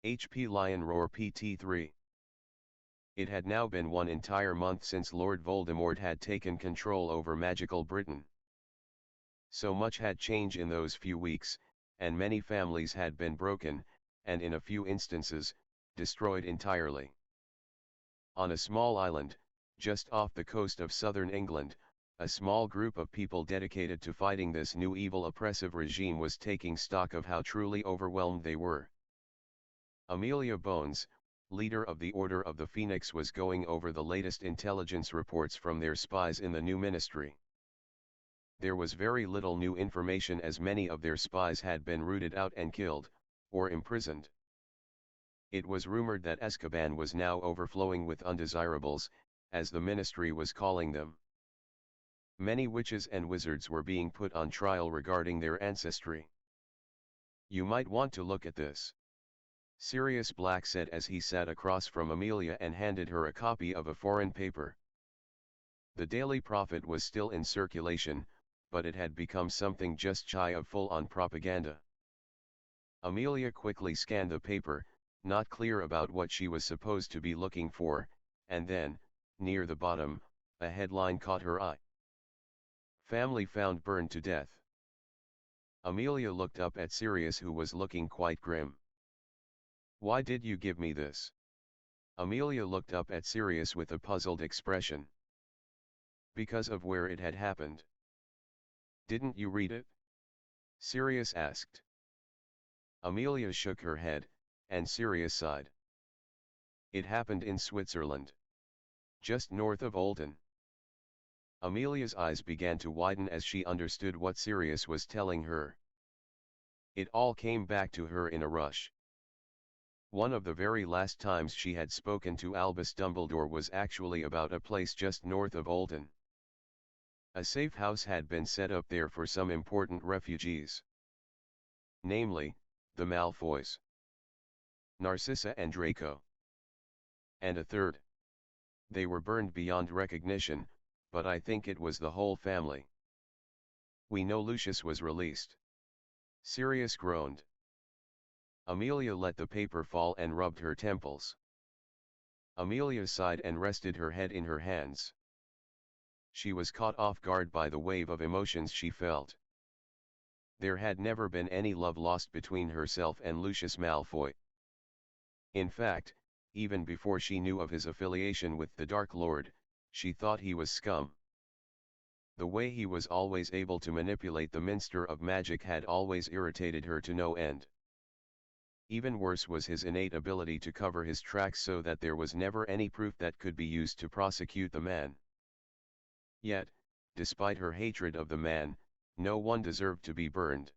HP Lion Roar PT3. It had now been one entire month since Lord Voldemort had taken control over magical Britain. So much had changed in those few weeks, and many families had been broken, and in a few instances, destroyed entirely. On a small island, just off the coast of southern England, a small group of people dedicated to fighting this new evil oppressive regime was taking stock of how truly overwhelmed they were. Amelia Bones, leader of the Order of the Phoenix, was going over the latest intelligence reports from their spies in the new ministry. There was very little new information, as many of their spies had been rooted out and killed, or imprisoned. It was rumored that Azkaban was now overflowing with undesirables, as the ministry was calling them. Many witches and wizards were being put on trial regarding their ancestry. "You might want to look at this," Sirius Black said as he sat across from Amelia and handed her a copy of a foreign paper. The Daily Prophet was still in circulation, but it had become something just shy of full-on propaganda. Amelia quickly scanned the paper, not clear about what she was supposed to be looking for, and then, near the bottom, a headline caught her eye. "Family found burned to death." Amelia looked up at Sirius, who was looking quite grim. "Why did you give me this?" Amelia looked up at Sirius with a puzzled expression. "Because of where it had happened." "Didn't you read it?" Sirius asked. Amelia shook her head, and Sirius sighed. "It happened in Switzerland. Just north of Olden." Amelia's eyes began to widen as she understood what Sirius was telling her. It all came back to her in a rush. One of the very last times she had spoken to Albus Dumbledore was actually about a place just north of Olden. A safe house had been set up there for some important refugees. Namely, the Malfoys, Narcissa and Draco. And a third. They were burned beyond recognition, but I think it was the whole family. "We know Lucius was released." Sirius groaned. Amelia let the paper fall and rubbed her temples. Amelia sighed and rested her head in her hands. She was caught off guard by the wave of emotions she felt. There had never been any love lost between herself and Lucius Malfoy. In fact, even before she knew of his affiliation with the Dark Lord, she thought he was scum. The way he was always able to manipulate the Minister of Magic had always irritated her to no end. Even worse was his innate ability to cover his tracks so that there was never any proof that could be used to prosecute the man. Yet, despite her hatred of the man, no one deserved to be burned.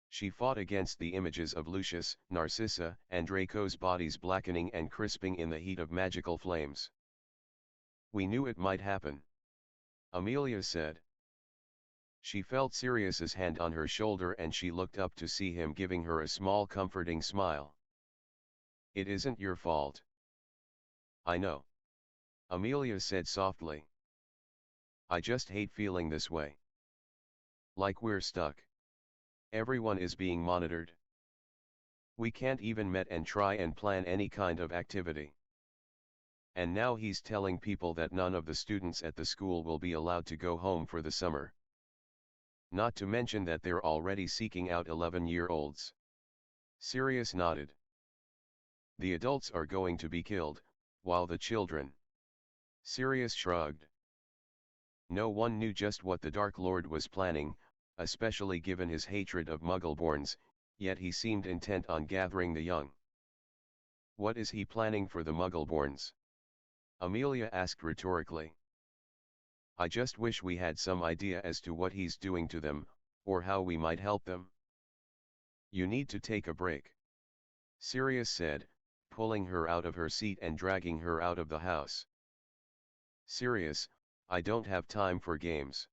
She fought against the images of Lucius, Narcissa, and Draco's bodies blackening and crisping in the heat of magical flames. "We knew it might happen," Amelia said. She felt Sirius's hand on her shoulder and she looked up to see him giving her a small comforting smile. "It isn't your fault." "I know," Amelia said softly. "I just hate feeling this way. Like we're stuck. Everyone is being monitored. We can't even meet and try and plan any kind of activity. And now he's telling people that none of the students at the school will be allowed to go home for the summer. Not to mention that they're already seeking out 11-year-olds. Sirius nodded. "The adults are going to be killed, while the children..." Sirius shrugged. No one knew just what the Dark Lord was planning, especially given his hatred of Muggleborns, yet he seemed intent on gathering the young. "What is he planning for the Muggleborns?" Amelia asked rhetorically. "I just wish we had some idea as to what he's doing to them, or how we might help them." "You need to take a break," Sirius said, pulling her out of her seat and dragging her out of the house. "Sirius, I don't have time for games,"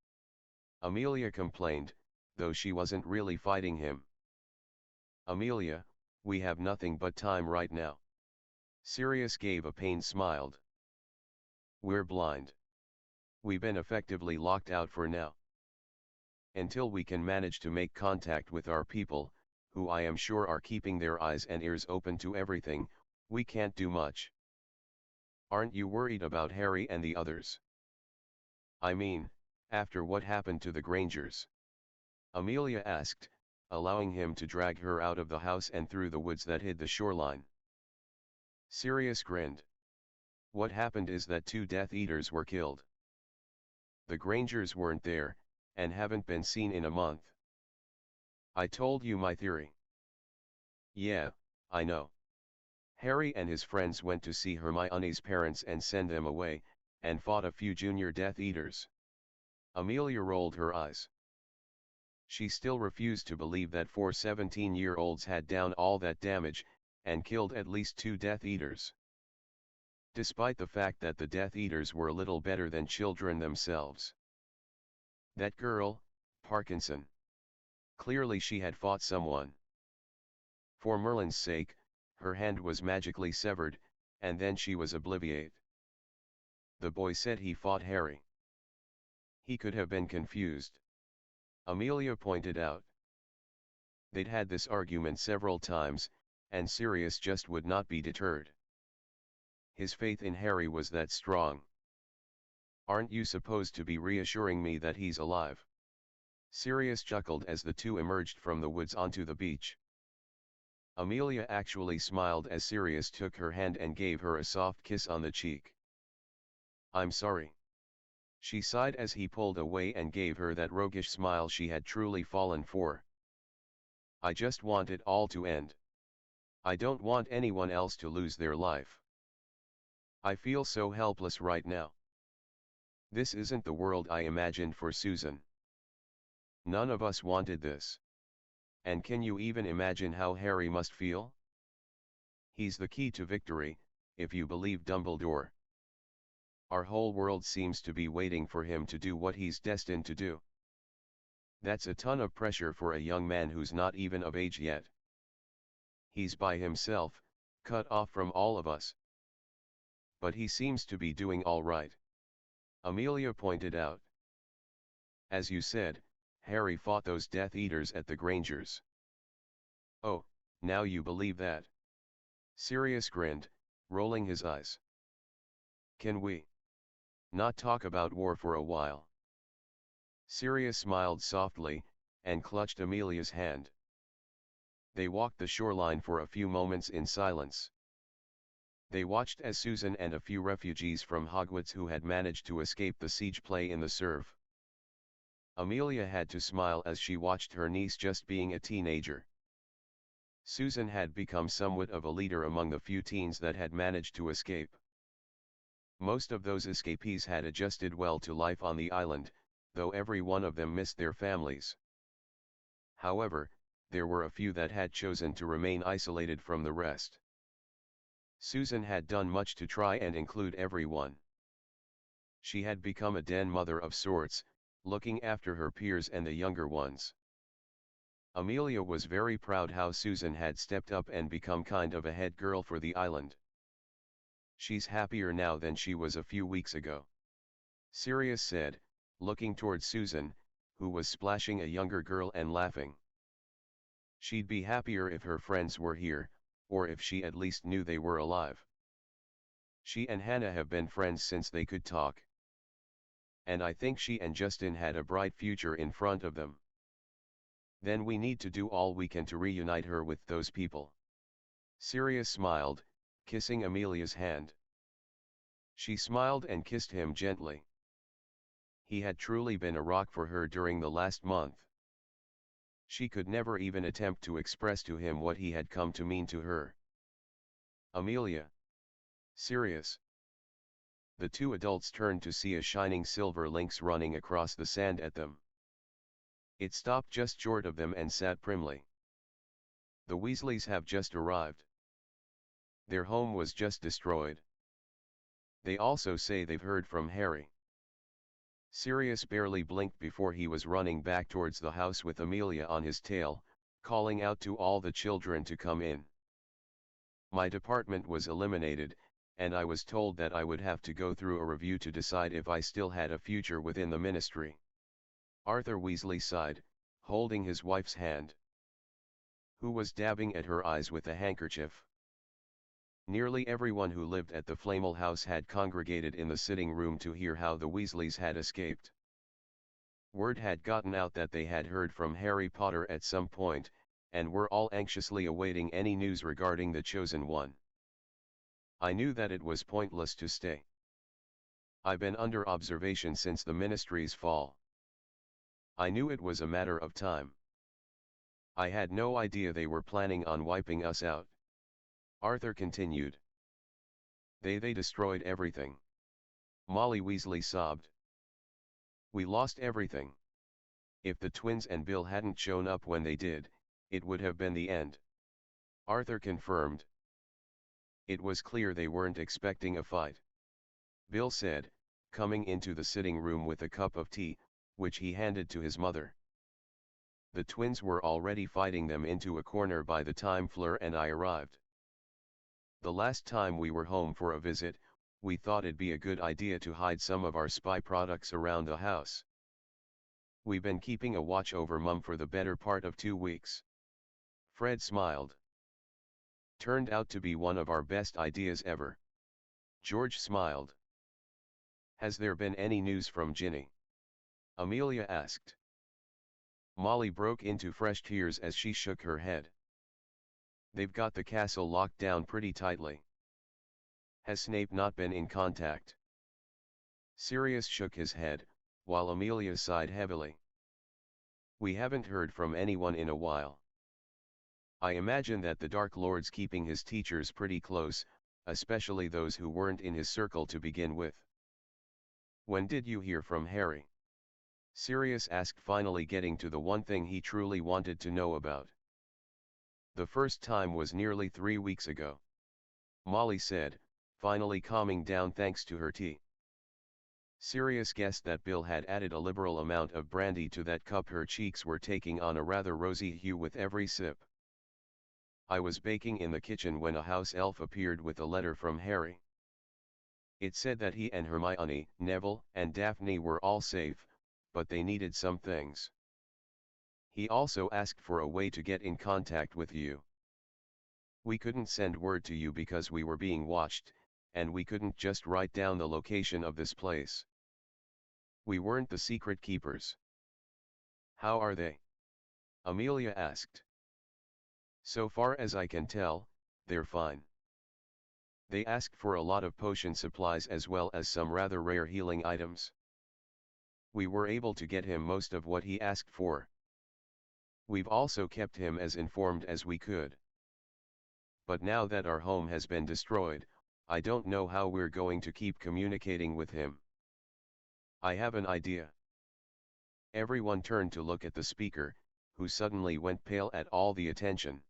Amelia complained, though she wasn't really fighting him. "Amelia, we have nothing but time right now." Sirius gave a pained smile. "We're blind. We've been effectively locked out for now. Until we can manage to make contact with our people, who I am sure are keeping their eyes and ears open to everything, we can't do much. Aren't you worried about Harry and the others? I mean, after what happened to the Grangers? Amelia asked, allowing him to drag her out of the house and through the woods that hid the shoreline. Sirius grinned. What happened is that 2 Death Eaters were killed. The Grangers weren't there, and haven't been seen in a month. I told you my theory. Yeah, I know. Harry and his friends went to see Hermione's parents and send them away, and fought a few junior Death Eaters. Amelia rolled her eyes. She still refused to believe that 4 17-year-olds had done all that damage, and killed at least 2 Death Eaters. Despite the fact that the Death Eaters were little better than children themselves. That girl, Parkinson. Clearly she had fought someone. For Merlin's sake, her hand was magically severed, and then she was obliviate. The boy said he fought Harry. He could have been confused. Amelia pointed out. They'd had this argument several times, and Sirius just would not be deterred. His faith in Harry was that strong. Aren't you supposed to be reassuring me that he's alive? Sirius chuckled as the two emerged from the woods onto the beach. Amelia actually smiled as Sirius took her hand and gave her a soft kiss on the cheek. I'm sorry. She sighed as he pulled away and gave her that roguish smile she had truly fallen for. I just want it all to end. I don't want anyone else to lose their life. I feel so helpless right now. This isn't the world I imagined for Susan. None of us wanted this. And can you even imagine how Harry must feel? He's the key to victory, if you believe Dumbledore. Our whole world seems to be waiting for him to do what he's destined to do. That's a ton of pressure for a young man who's not even of age yet. He's by himself, cut off from all of us. But he seems to be doing all right. Amelia pointed out. As you said, Harry fought those Death Eaters at the Grangers. Oh, now you believe that? Sirius grinned, rolling his eyes. Can we not talk about war for a while? Sirius smiled softly, and clutched Amelia's hand. They walked the shoreline for a few moments in silence. They watched as Susan and a few refugees from Hogwarts who had managed to escape the siege play in the surf. Amelia had to smile as she watched her niece just being a teenager. Susan had become somewhat of a leader among the few teens that had managed to escape. Most of those escapees had adjusted well to life on the island, though every one of them missed their families. However, there were a few that had chosen to remain isolated from the rest. Susan had done much to try and include everyone. She had become a den mother of sorts, looking after her peers and the younger ones. Amelia was very proud how Susan had stepped up and become kind of a head girl for the island. She's happier now than she was a few weeks ago. Sirius said, looking towards Susan, who was splashing a younger girl and laughing. She'd be happier if her friends were here, or if she at least knew they were alive. She and Hannah have been friends since they could talk. And I think she and Justin had a bright future in front of them. Then we need to do all we can to reunite her with those people. Sirius smiled, kissing Amelia's hand. She smiled and kissed him gently. He had truly been a rock for her during the last month. She could never even attempt to express to him what he had come to mean to her. Amelia. Sirius. The two adults turned to see a shining silver lynx running across the sand at them. It stopped just short of them and sat primly. The Weasleys have just arrived. Their home was just destroyed. They also say they've heard from Harry. Sirius barely blinked before he was running back towards the house with Amelia on his tail, calling out to all the children to come in. My department was eliminated, and I was told that I would have to go through a review to decide if I still had a future within the ministry. Arthur Weasley sighed, holding his wife's hand. who was dabbing at her eyes with a handkerchief. Nearly everyone who lived at the Flamel house had congregated in the sitting room to hear how the Weasleys had escaped. Word had gotten out that they had heard from Harry Potter at some point, and were all anxiously awaiting any news regarding the Chosen One. I knew that it was pointless to stay. I've been under observation since the Ministry's fall. I knew it was a matter of time. I had no idea they were planning on wiping us out. Arthur continued. They destroyed everything. Molly Weasley sobbed. We lost everything. If the twins and Bill hadn't shown up when they did, it would have been the end. Arthur confirmed. It was clear they weren't expecting a fight. Bill said, coming into the sitting room with a cup of tea, which he handed to his mother. The twins were already fighting them into a corner by the time Fleur and I arrived. The last time we were home for a visit, we thought it'd be a good idea to hide some of our spy products around the house. We've been keeping a watch over Mum for the better part of 2 weeks. Fred smiled. Turned out to be one of our best ideas ever. George smiled. Has there been any news from Ginny? Amelia asked. Molly broke into fresh tears as she shook her head. They've got the castle locked down pretty tightly. Has Snape not been in contact? Sirius shook his head, while Amelia sighed heavily. We haven't heard from anyone in a while. I imagine that the Dark Lord's keeping his teachers pretty close, especially those who weren't in his circle to begin with. When did you hear from Harry? Sirius asked, finally getting to the one thing he truly wanted to know about. The first time was nearly 3 weeks ago. Molly said, finally calming down thanks to her tea. Sirius guessed that Bill had added a liberal amount of brandy to that cup. Her cheeks were taking on a rather rosy hue with every sip. I was baking in the kitchen when a house elf appeared with a letter from Harry. It said that he and Hermione, Neville, and Daphne were all safe, but they needed some things. He also asked for a way to get in contact with you. We couldn't send word to you because we were being watched, and we couldn't just write down the location of this place. We weren't the secret keepers. How are they? Amelia asked. So far as I can tell, they're fine. They asked for a lot of potion supplies as well as some rather rare healing items. We were able to get him most of what he asked for. We've also kept him as informed as we could. But now that our home has been destroyed, I don't know how we're going to keep communicating with him. I have an idea. Everyone turned to look at the speaker, who suddenly went pale at all the attention.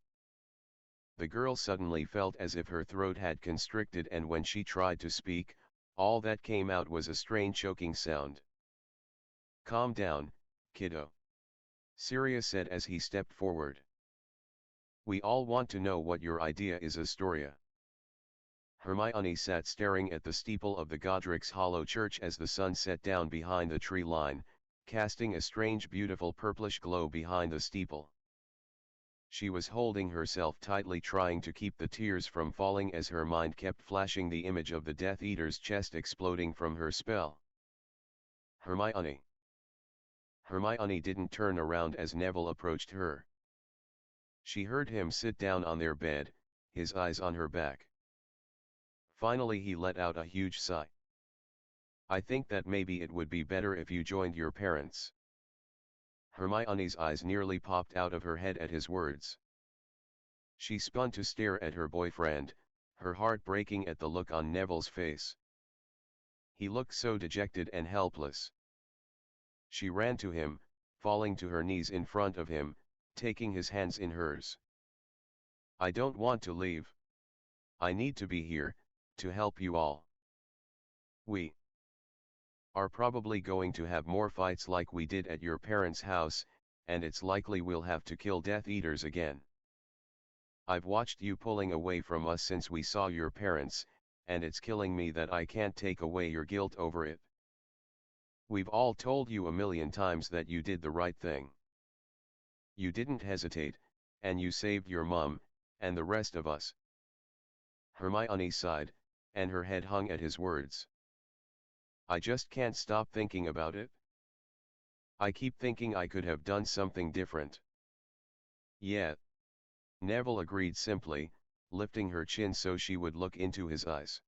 The girl suddenly felt as if her throat had constricted, and when she tried to speak, all that came out was a strange choking sound. Calm down, kiddo. Sirius said as he stepped forward. We all want to know what your idea is, Astoria. Hermione sat staring at the steeple of the Godric's Hollow Church as the sun set down behind the tree line, casting a strange beautiful purplish glow behind the steeple. She was holding herself tightly, trying to keep the tears from falling as her mind kept flashing the image of the Death Eater's chest exploding from her spell. Hermione. Hermione didn't turn around as Neville approached her. She heard him sit down on their bed, his eyes on her back. Finally he let out a huge sigh. I think that maybe it would be better if you joined your parents. Hermione's eyes nearly popped out of her head at his words. She spun to stare at her boyfriend, her heart breaking at the look on Neville's face. He looked so dejected and helpless. She ran to him, falling to her knees in front of him, taking his hands in hers. I don't want to leave. I need to be here, to help you all. We are probably going to have more fights like we did at your parents' house, and it's likely we'll have to kill Death Eaters again. I've watched you pulling away from us since we saw your parents, and it's killing me that I can't take away your guilt over it. We've all told you a million times that you did the right thing. You didn't hesitate, and you saved your mum, and the rest of us. Hermione sighed, and her head hung at his words. I just can't stop thinking about it. I keep thinking I could have done something different. Yeah. Neville agreed simply, lifting her chin so she would look into his eyes.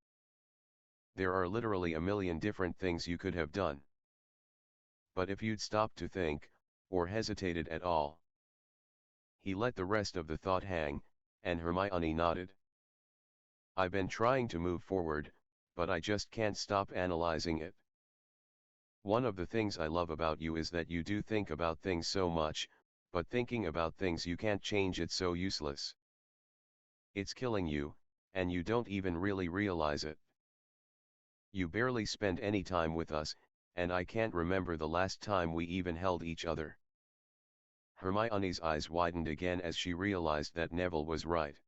There are literally a million different things you could have done. But if you'd stopped to think, or hesitated at all. He let the rest of the thought hang, and Hermione nodded. I've been trying to move forward, but I just can't stop analyzing it. One of the things I love about you is that you do think about things so much, but thinking about things you can't change, it's so useless. It's killing you, and you don't even really realize it. You barely spend any time with us, and I can't remember the last time we even held each other. Hermione's eyes widened again as she realized that Neville was right.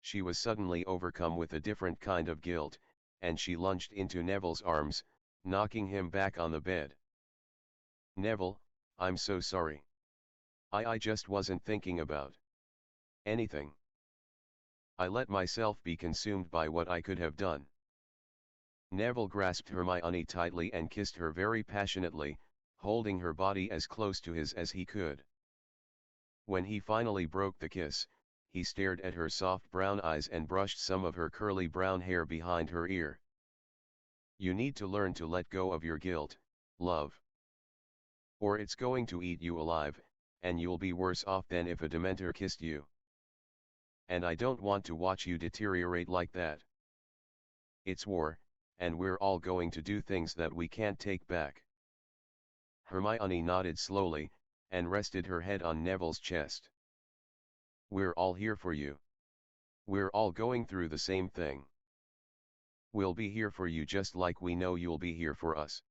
She was suddenly overcome with a different kind of guilt, and she lunged into Neville's arms, knocking him back on the bed. Neville, I'm so sorry. I just wasn't thinking about anything. I let myself be consumed by what I could have done. Neville grasped Hermione tightly and kissed her very passionately, holding her body as close to his as he could. When he finally broke the kiss, he stared at her soft brown eyes and brushed some of her curly brown hair behind her ear. You need to learn to let go of your guilt, love. Or it's going to eat you alive, and you'll be worse off than if a Dementor kissed you. And I don't want to watch you deteriorate like that. It's war, and we're all going to do things that we can't take back. Hermione nodded slowly, and rested her head on Neville's chest. We're all here for you. We're all going through the same thing. We'll be here for you just like we know you'll be here for us.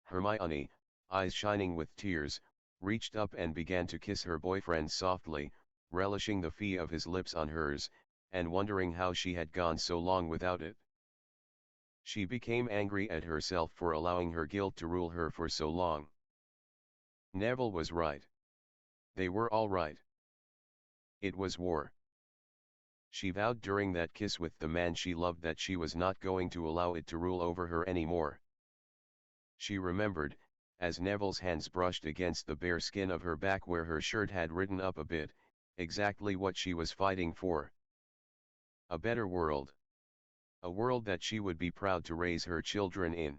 Hermione, eyes shining with tears, reached up and began to kiss her boyfriend softly, relishing the feel of his lips on hers, and wondering how she had gone so long without it. She became angry at herself for allowing her guilt to rule her for so long. Neville was right. They were all right. It was war. She vowed during that kiss with the man she loved that she was not going to allow it to rule over her anymore. She remembered, as Neville's hands brushed against the bare skin of her back where her shirt had ridden up a bit, exactly what she was fighting for. A better world. A world that she would be proud to raise her children in.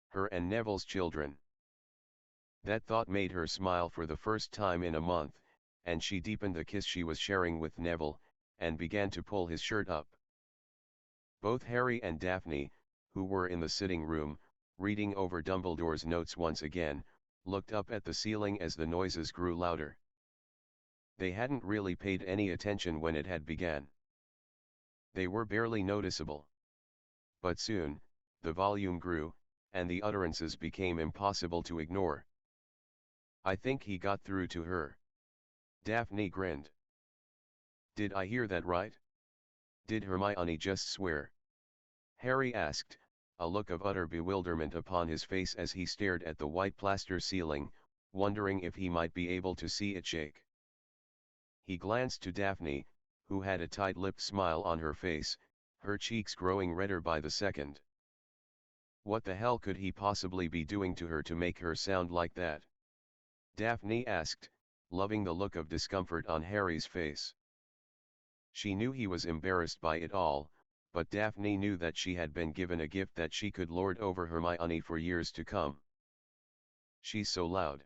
Her and Neville's children. That thought made her smile for the first time in a month, and she deepened the kiss she was sharing with Neville, and began to pull his shirt up. Both Harry and Daphne, who were in the sitting room, reading over Dumbledore's notes once again, looked up at the ceiling as the noises grew louder. They hadn't really paid any attention when it had begun. They were barely noticeable. But soon, the volume grew, and the utterances became impossible to ignore. I think he got through to her. Daphne grinned. Did I hear that right? Did Hermione just swear? Harry asked, a look of utter bewilderment upon his face as he stared at the white plaster ceiling, wondering if he might be able to see it shake. He glanced to Daphne, who had a tight-lipped smile on her face, her cheeks growing redder by the second. What the hell could he possibly be doing to her to make her sound like that? Daphne asked, loving the look of discomfort on Harry's face. She knew he was embarrassed by it all, but Daphne knew that she had been given a gift that she could lord over Hermione for years to come. She's so loud.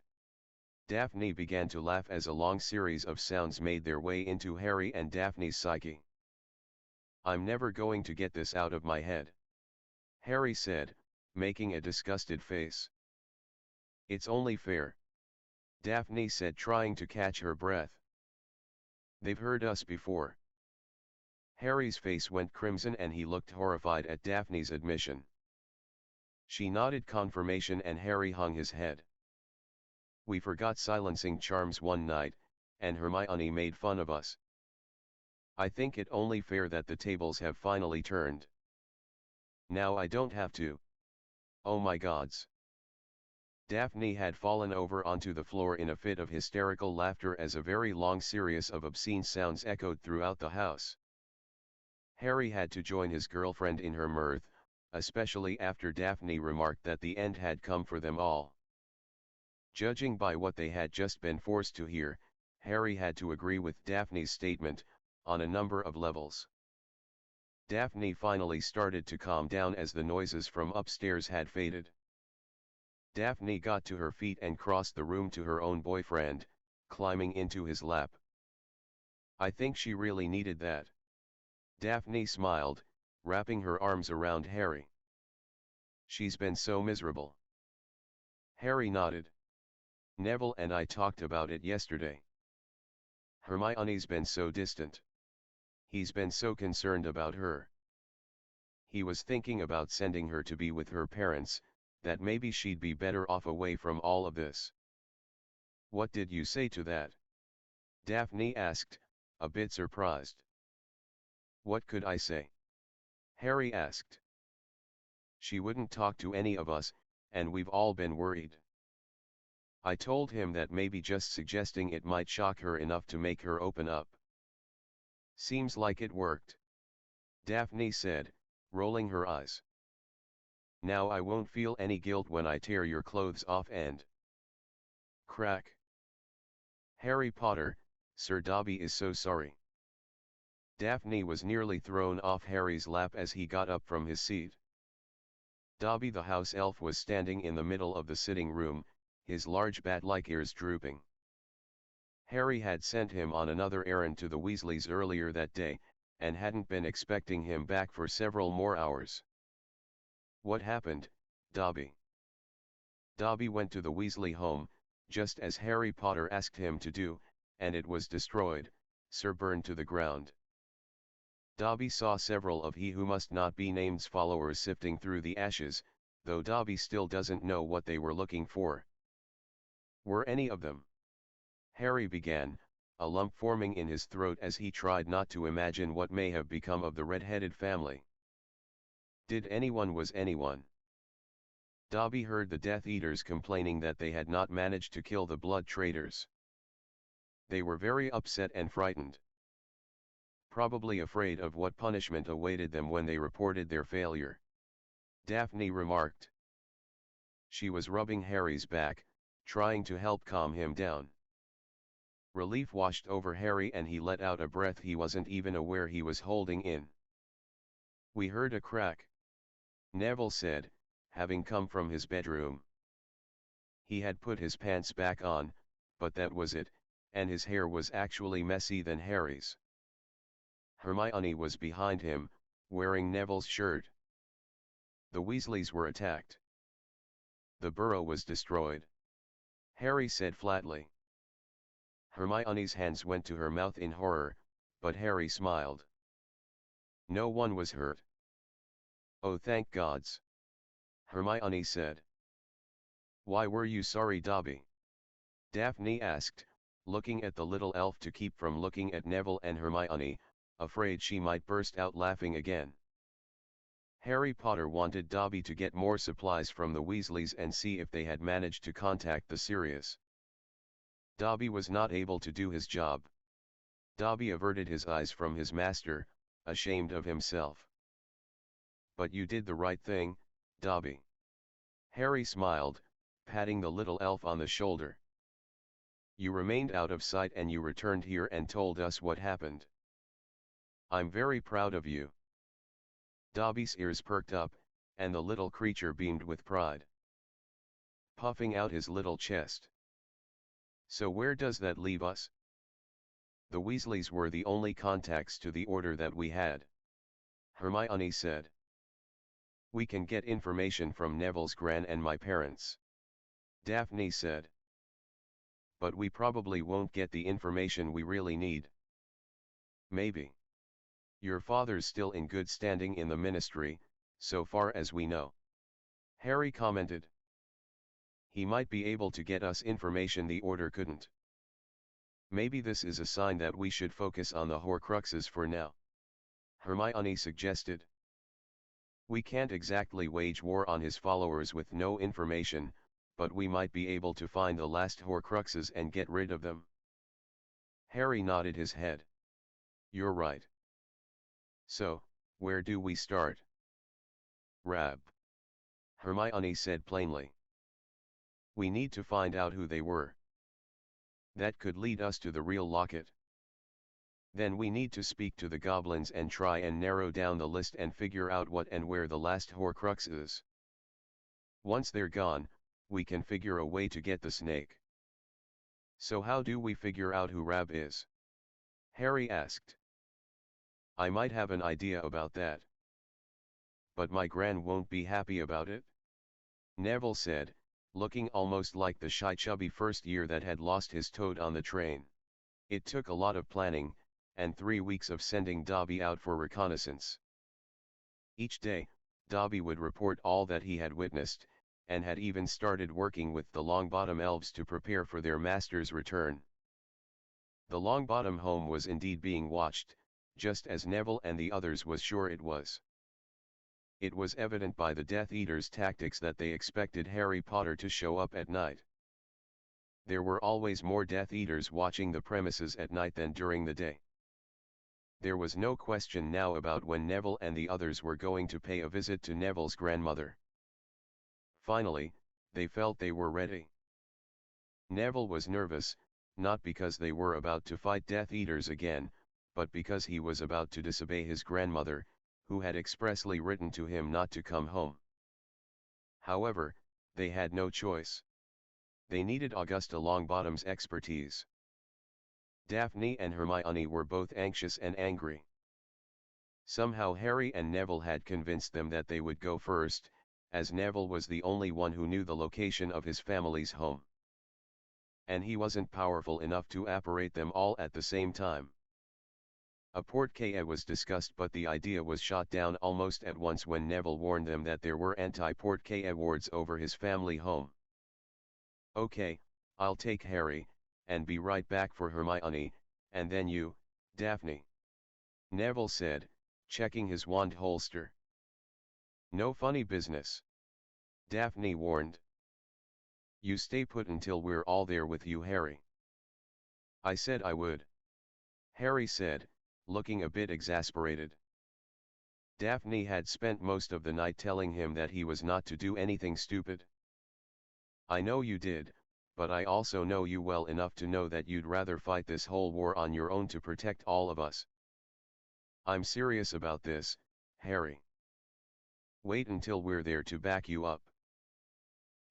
Daphne began to laugh as a long series of sounds made their way into Harry and Daphne's psyche. I'm never going to get this out of my head, Harry said, making a disgusted face. It's only fair, Daphne said, trying to catch her breath. They've heard us before. Harry's face went crimson and he looked horrified at Daphne's admission. She nodded confirmation and Harry hung his head. We forgot silencing charms one night, and Hermione made fun of us. I think it only fair that the tables have finally turned. Now I don't have to. Oh my gods. Daphne had fallen over onto the floor in a fit of hysterical laughter as a very long series of obscene sounds echoed throughout the house. Harry had to join his girlfriend in her mirth, especially after Daphne remarked that the end had come for them all. Judging by what they had just been forced to hear, Harry had to agree with Daphne's statement, on a number of levels. Daphne finally started to calm down as the noises from upstairs had faded. Daphne got to her feet and crossed the room to her own boyfriend, climbing into his lap. I think she really needed that. Daphne smiled, wrapping her arms around Harry. She's been so miserable. Harry nodded. Neville and I talked about it yesterday. Hermione's been so distant. He's been so concerned about her. He was thinking about sending her to be with her parents, that maybe she'd be better off away from all of this. What did you say to that? Daphne asked, a bit surprised. What could I say? Harry asked. She wouldn't talk to any of us, and we've all been worried. I told him that maybe just suggesting it might shock her enough to make her open up. Seems like it worked. Daphne said, rolling her eyes. Now I won't feel any guilt when I tear your clothes off and... Crack. Harry Potter, Sir Dobby is so sorry. Daphne was nearly thrown off Harry's lap as he got up from his seat. Dobby the house elf was standing in the middle of the sitting room, his large bat-like ears drooping. Harry had sent him on another errand to the Weasleys earlier that day, and hadn't been expecting him back for several more hours. What happened, Dobby? Dobby went to the Weasley home, just as Harry Potter asked him to do, and it was destroyed, sir, burned to the ground. Dobby saw several of He Who Must Not Be Named's followers sifting through the ashes, though Dobby still doesn't know what they were looking for. Were any of them? Harry began, a lump forming in his throat as he tried not to imagine what may have become of the red-headed family. Did anyone was anyone? Dobby heard the Death Eaters complaining that they had not managed to kill the Blood Traitors. They were very upset and frightened. Probably afraid of what punishment awaited them when they reported their failure. Daphne remarked. She was rubbing Harry's back, trying to help calm him down. Relief washed over Harry and he let out a breath he wasn't even aware he was holding in. We heard a crack. Neville said, having come from his bedroom. He had put his pants back on, but that was it, and his hair was actually messy than Harry's. Hermione was behind him, wearing Neville's shirt. The Weasleys were attacked. The burrow was destroyed. Harry said flatly. Hermione's hands went to her mouth in horror, but Harry smiled. No one was hurt. Oh, thank gods. Hermione said. Why were you sorry, Dobby? Daphne asked, looking at the little elf to keep from looking at Neville and Hermione, afraid she might burst out laughing again. Harry Potter wanted Dobby to get more supplies from the Weasleys and see if they had managed to contact the Sirius. Dobby was not able to do his job. Dobby averted his eyes from his master, ashamed of himself. But you did the right thing, Dobby. Harry smiled, patting the little elf on the shoulder. You remained out of sight and you returned here and told us what happened. I'm very proud of you. Dobby's ears perked up, and the little creature beamed with pride, puffing out his little chest. So where does that leave us? The Weasleys were the only contacts to the Order that we had. Hermione said. We can get information from Neville's gran and my parents. Daphne said. But we probably won't get the information we really need. Maybe. Your father's still in good standing in the Ministry, so far as we know. Harry commented. He might be able to get us information the Order couldn't. Maybe this is a sign that we should focus on the Horcruxes for now. Hermione suggested. We can't exactly wage war on his followers with no information, but we might be able to find the last Horcruxes and get rid of them. Harry nodded his head. You're right. So, where do we start? Rab. Hermione said plainly. We need to find out who they were. That could lead us to the real locket. Then we need to speak to the goblins and try and narrow down the list and figure out what and where the last Horcrux is. Once they're gone, we can figure a way to get the snake. So how do we figure out who Rab is? Harry asked. I might have an idea about that. But my gran won't be happy about it? Neville said, looking almost like the shy chubby first year that had lost his toad on the train. It took a lot of planning, and 3 weeks of sending Dobby out for reconnaissance. Each day, Dobby would report all that he had witnessed, and had even started working with the Longbottom elves to prepare for their master's return. The Longbottom home was indeed being watched, just as Neville and the others was sure it was. It was evident by the Death Eaters' tactics that they expected Harry Potter to show up at night. There were always more Death Eaters watching the premises at night than during the day. There was no question now about when Neville and the others were going to pay a visit to Neville's grandmother. Finally, they felt they were ready. Neville was nervous, not because they were about to fight Death Eaters again, but because he was about to disobey his grandmother, who had expressly written to him not to come home. However, they had no choice. They needed Augusta Longbottom's expertise. Daphne and Hermione were both anxious and angry. Somehow Harry and Neville had convinced them that they would go first, as Neville was the only one who knew the location of his family's home. And he wasn't powerful enough to apparate them all at the same time. A portkey was discussed, but the idea was shot down almost at once when Neville warned them that there were anti-portkey wards over his family home. Okay, I'll take Harry, and be right back for Hermione, and then you, Daphne. Neville said, checking his wand holster. No funny business. Daphne warned. You stay put until we're all there with you, Harry. I said I would. Harry said, looking a bit exasperated. Daphne had spent most of the night telling him that he was not to do anything stupid. I know you did, but I also know you well enough to know that you'd rather fight this whole war on your own to protect all of us. I'm serious about this, Harry. Wait until we're there to back you up.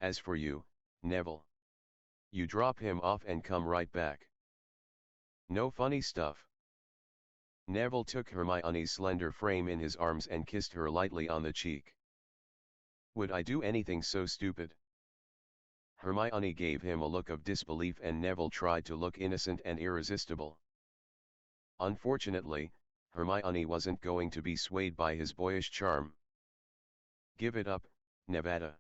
As for you, Neville, you drop him off and come right back. No funny stuff. Neville took Hermione's slender frame in his arms and kissed her lightly on the cheek. Would I do anything so stupid? Hermione gave him a look of disbelief, and Neville tried to look innocent and irresistible. Unfortunately, Hermione wasn't going to be swayed by his boyish charm. Give it up, Nevada.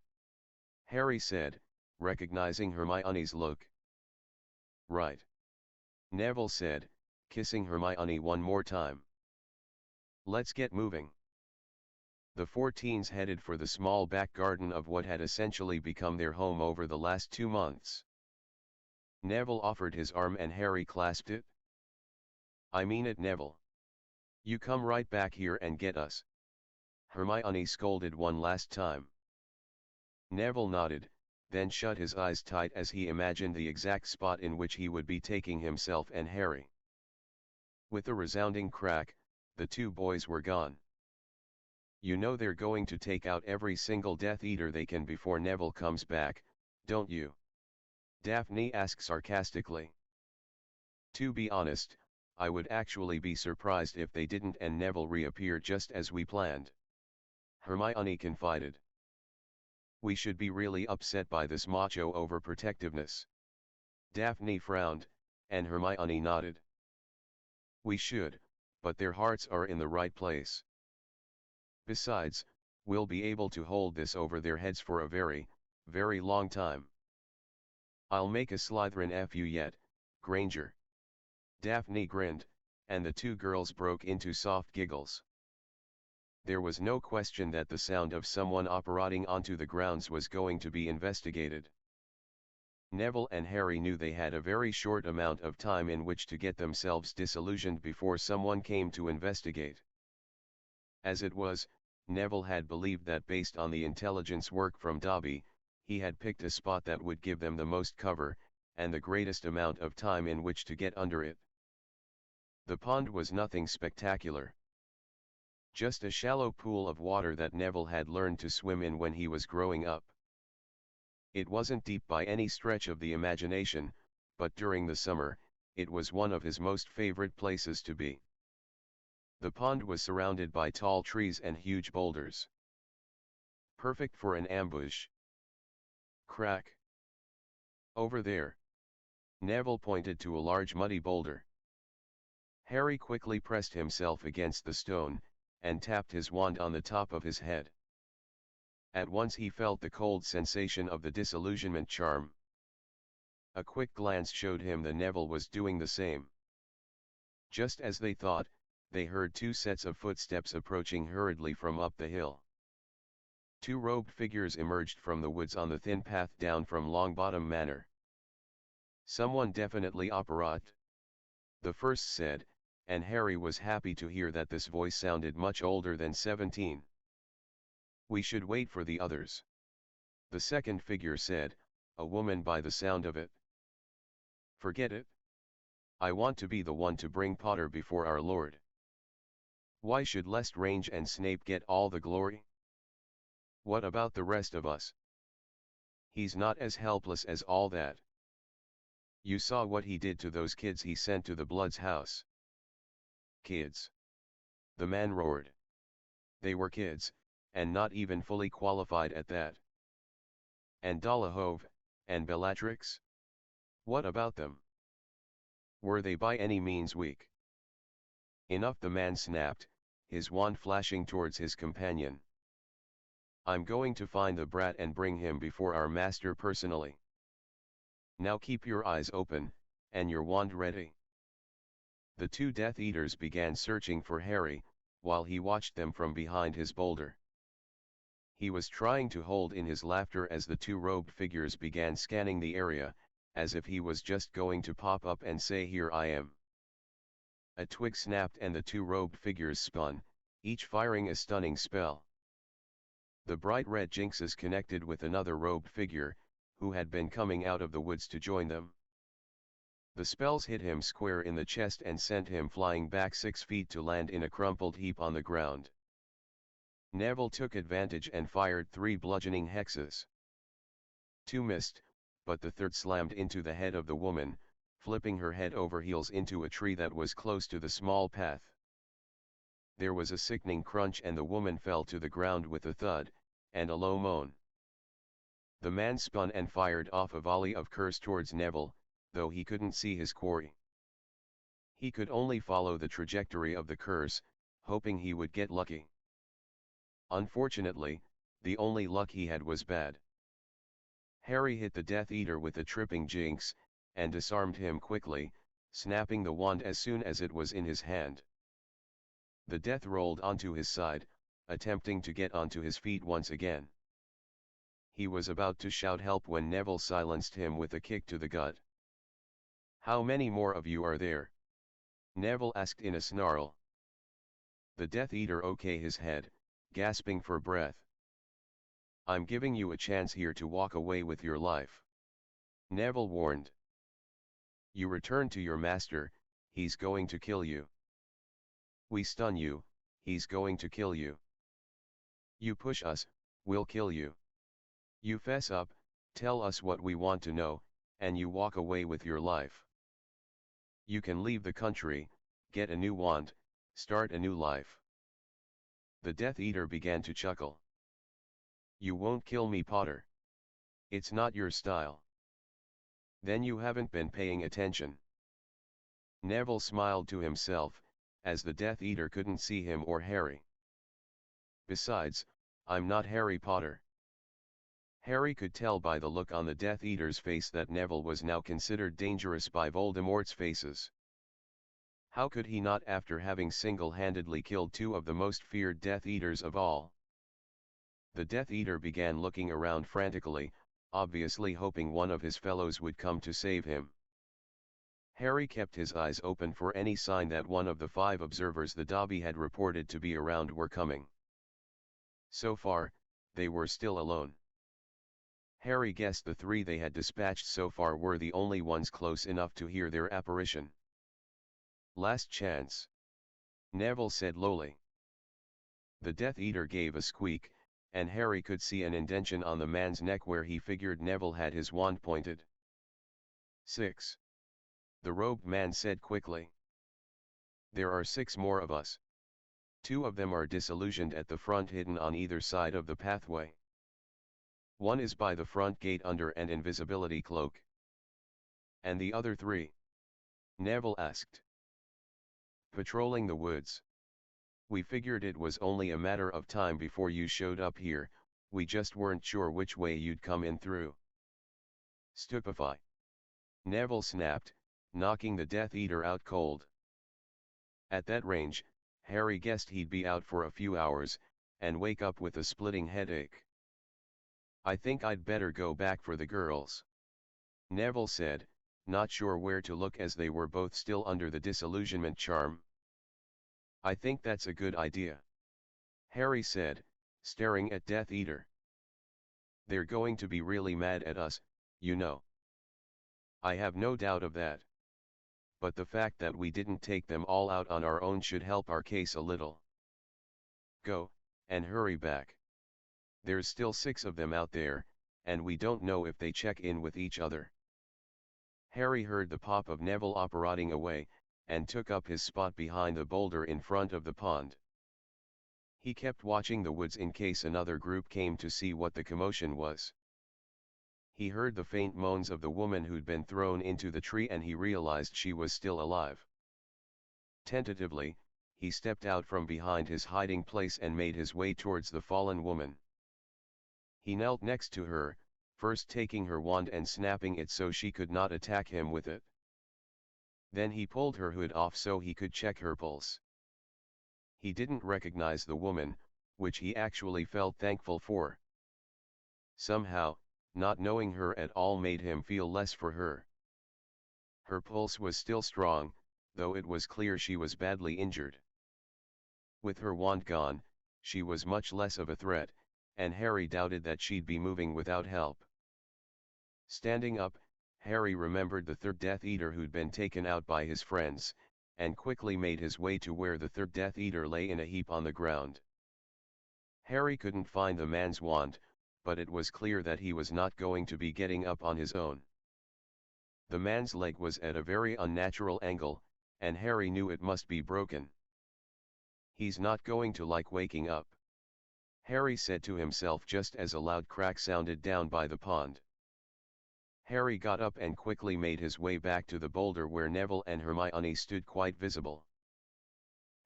Harry said, recognizing Hermione's look. Right. Neville said, kissing Hermione one more time. Let's get moving. The 4 teens headed for the small back garden of what had essentially become their home over the last 2 months. Neville offered his arm and Harry clasped it. I mean it, Neville. You come right back here and get us. Hermione scolded one last time. Neville nodded, then shut his eyes tight as he imagined the exact spot in which he would be taking himself and Harry. With a resounding crack, the 2 boys were gone. You know they're going to take out every single Death Eater they can before Neville comes back, don't you? Daphne asked sarcastically. To be honest, I would actually be surprised if they didn't and Neville reappeared just as we planned. Hermione confided. We should be really upset by this macho overprotectiveness. Daphne frowned, and Hermione nodded. We should, but their hearts are in the right place. Besides, we'll be able to hold this over their heads for a very, very long time. I'll make a Slytherin F you yet, Granger. Daphne grinned, and the 2 girls broke into soft giggles. There was no question that the sound of someone operating onto the grounds was going to be investigated. Neville and Harry knew they had a very short amount of time in which to get themselves disillusioned before someone came to investigate. As it was, Neville had believed that based on the intelligence work from Dobby, he had picked a spot that would give them the most cover, and the greatest amount of time in which to get under it. The pond was nothing spectacular. Just a shallow pool of water that Neville had learned to swim in when he was growing up. It wasn't deep by any stretch of the imagination, but during the summer, it was one of his most favorite places to be. The pond was surrounded by tall trees and huge boulders. Perfect for an ambush. Crack. Over there. Neville pointed to a large muddy boulder. Harry quickly pressed himself against the stone, and tapped his wand on the top of his head. At once he felt the cold sensation of the disillusionment charm. A quick glance showed him that Neville was doing the same. Just as they thought, they heard two sets of footsteps approaching hurriedly from up the hill. Two robed figures emerged from the woods on the thin path down from Longbottom Manor. Someone definitely operated, the first said, and Harry was happy to hear that this voice sounded much older than 17. We should wait for the others, the second figure said, a woman by the sound of it. Forget it. I want to be the one to bring Potter before our Lord. Why should Lestrange and Snape get all the glory? What about the rest of us? He's not as helpless as all that. You saw what he did to those kids he sent to the Blood's house. Kids. The man roared. They were kids, and not even fully qualified at that. And Dolohov, and Bellatrix? What about them? Were they by any means weak? Enough, the man snapped, his wand flashing towards his companion. I'm going to find the brat and bring him before our master personally. Now keep your eyes open, and your wand ready. The two Death Eaters began searching for Harry, while he watched them from behind his boulder. He was trying to hold in his laughter as the two robed figures began scanning the area, as if he was just going to pop up and say, "Here I am." A twig snapped and the two robed figures spun, each firing a stunning spell. The bright red jinxes connected with another robed figure, who had been coming out of the woods to join them. The spells hit him square in the chest and sent him flying back 6 feet to land in a crumpled heap on the ground. Neville took advantage and fired 3 bludgeoning hexes. 2 missed, but the third slammed into the head of the woman, flipping her head over heels into a tree that was close to the small path. There was a sickening crunch and the woman fell to the ground with a thud, and a low moan. The man spun and fired off a volley of curse towards Neville, though he couldn't see his quarry. He could only follow the trajectory of the curse, hoping he would get lucky. Unfortunately, the only luck he had was bad. Harry hit the Death Eater with a tripping jinx, and disarmed him quickly, snapping the wand as soon as it was in his hand. The Death rolled onto his side, attempting to get onto his feet once again. He was about to shout help when Neville silenced him with a kick to the gut. "How many more of you are there?" Neville asked in a snarl. The Death Eater okayed his head, gasping for breath. "I'm giving you a chance here to walk away with your life," Neville warned. "You return to your master, he's going to kill you. We stun you, he's going to kill you. You push us, we'll kill you. You fess up, tell us what we want to know, and you walk away with your life. You can leave the country, get a new wand, start a new life." The Death Eater began to chuckle. "You won't kill me, Potter. It's not your style." "Then you haven't been paying attention." Neville smiled to himself, as the Death Eater couldn't see him or Harry. "Besides, I'm not Harry Potter." Harry could tell by the look on the Death Eater's face that Neville was now considered dangerous by Voldemort's faces. How could he not, after having single-handedly killed 2 of the most feared Death Eaters of all? The Death Eater began looking around frantically, obviously hoping one of his fellows would come to save him. Harry kept his eyes open for any sign that one of the 5 observers the Dobby had reported to be around were coming. So far, they were still alone. Harry guessed the 3 they had dispatched so far were the only ones close enough to hear their apparition. "Last chance," Neville said lowly. The Death Eater gave a squeak, and Harry could see an indentation on the man's neck where he figured Neville had his wand pointed. 6. The robed man said quickly. "There are 6 more of us. 2 of them are disillusioned at the front, hidden on either side of the pathway. 1 is by the front gate under an invisibility cloak." "And the other 3?" Neville asked. "Patrolling the woods. We figured it was only a matter of time before you showed up here, we just weren't sure which way you'd come in through." "Stupefy!" Neville snapped, knocking the Death Eater out cold. At that range, Harry guessed he'd be out for a few hours, and wake up with a splitting headache. "I think I'd better go back for the girls," Neville said, not sure where to look as they were both still under the disillusionment charm. "I think that's a good idea," Harry said, staring at Death Eater. "They're going to be really mad at us, you know." "I have no doubt of that. But the fact that we didn't take them all out on our own should help our case a little. Go, and hurry back. There's still 6 of them out there, and we don't know if they check in with each other." Harry heard the pop of Neville operating away, and took up his spot behind the boulder in front of the pond. He kept watching the woods in case another group came to see what the commotion was. He heard the faint moans of the woman who'd been thrown into the tree, and he realized she was still alive. Tentatively, he stepped out from behind his hiding place and made his way towards the fallen woman. He knelt next to her, first taking her wand and snapping it so she could not attack him with it. Then he pulled her hood off so he could check her pulse. He didn't recognize the woman, which he actually felt thankful for. Somehow, not knowing her at all made him feel less for her. Her pulse was still strong, though it was clear she was badly injured. With her wand gone, she was much less of a threat, and Harry doubted that she'd be moving without help. Standing up, Harry remembered the 3rd Death Eater who'd been taken out by his friends, and quickly made his way to where the 3rd Death Eater lay in a heap on the ground. Harry couldn't find the man's wand, but it was clear that he was not going to be getting up on his own. The man's leg was at a very unnatural angle, and Harry knew it must be broken. "He's not going to like waking up," Harry said to himself just as a loud crack sounded down by the pond. Harry got up and quickly made his way back to the boulder where Neville and Hermione stood quite visible.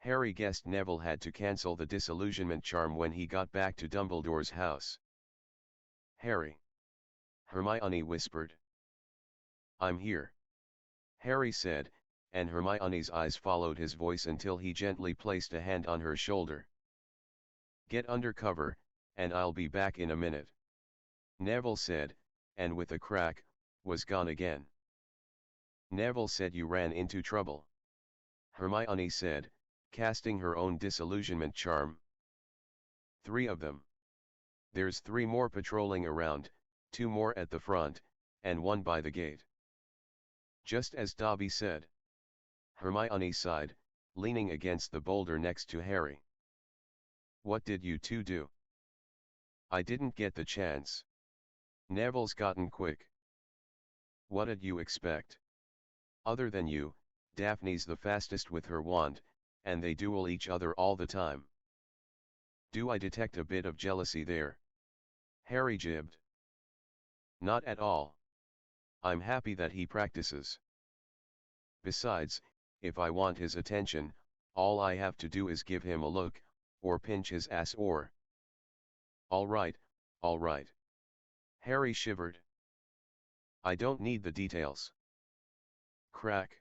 Harry guessed Neville had to cancel the disillusionment charm when he got back to Dumbledore's house. "Harry," Hermione whispered. "I'm here," Harry said, and Hermione's eyes followed his voice until he gently placed a hand on her shoulder. "Get under cover, and I'll be back in a minute," Neville said, and with a crack, was gone again. "Neville said you ran into trouble," Hermione said, casting her own disillusionment charm. "3 of them. There's 3 more patrolling around, 2 more at the front, and 1 by the gate." "Just as Dobby said," Hermione sighed, leaning against the boulder next to Harry. "What did you 2 do?" "I didn't get the chance. Neville's gotten quick." "What'd you expect? Other than you, Daphne's the fastest with her wand, and they duel each other all the time." "Do I detect a bit of jealousy there?" Harry jibbed. "Not at all. I'm happy that he practices. Besides, if I want his attention, all I have to do is give him a look, or pinch his ass or—" All right," Harry shivered. "I don't need the details." "Crack."